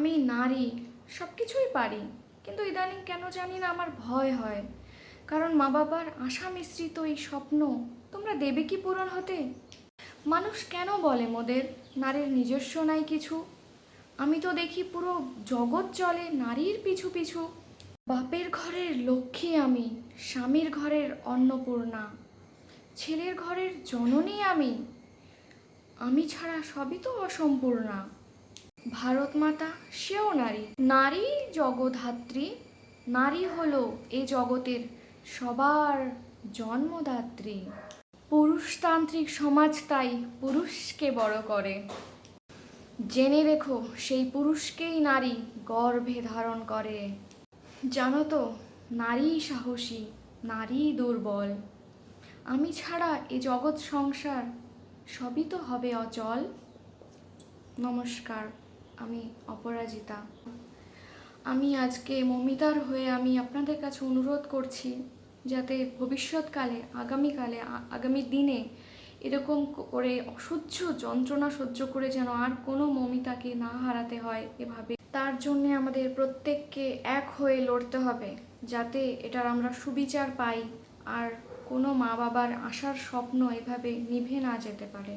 আমি নারী, সব কিছুই পারি, কিন্তু ইদানিং কেন জানি না আমার ভয় হয়। কারণ মা বাবার আশা মিশ্রিত এই স্বপ্ন তোমরা দেবে কি পূরণ হতে? মানুষ কেন বলে মোদের নারীর নিজস্ব নাই কিছু? আমি তো দেখি পুরো জগৎ চলে নারীর পিছু পিছু। বাপের ঘরের লক্ষ্মী আমি, স্বামীর ঘরের অন্নপূর্ণা, ছেলের ঘরের জননী আমি, আমি ছাড়া সবই তো অসম্পূর্ণা। ভারত মাতা সেও নারী, নারী জগদ্ধাত্রী, নারী হলো এ জগতের সবার জন্মদাত্রী। পুরুষতান্ত্রিক সমাজ তাই পুরুষকে বড় করে, জেনে রেখো সেই পুরুষকেই নারী গর্ভে ধারণ করে। জানো তো, নারী সাহসী, নারী দুর্বল, আমি ছাড়া এ জগৎ সংসার সবই তো হবে অচল। নমস্কার, আমি অপরাজিতা। আমি আজকে মমিতার হয়ে আমি আপনাদের কাছে অনুরোধ করছি যাতে ভবিষ্যৎকালে আগামীকালে আগামী দিনে এরকম করে অসহ্য যন্ত্রণা সহ্য করে যেন আর কোনো মমিতাকে না হারাতে হয় এভাবে। তার জন্যে আমাদের প্রত্যেককে এক হয়ে লড়তে হবে যাতে এটার আমরা সুবিচার পাই আর কোনো মা বাবার আশার স্বপ্ন এভাবে নিভে না যেতে পারে।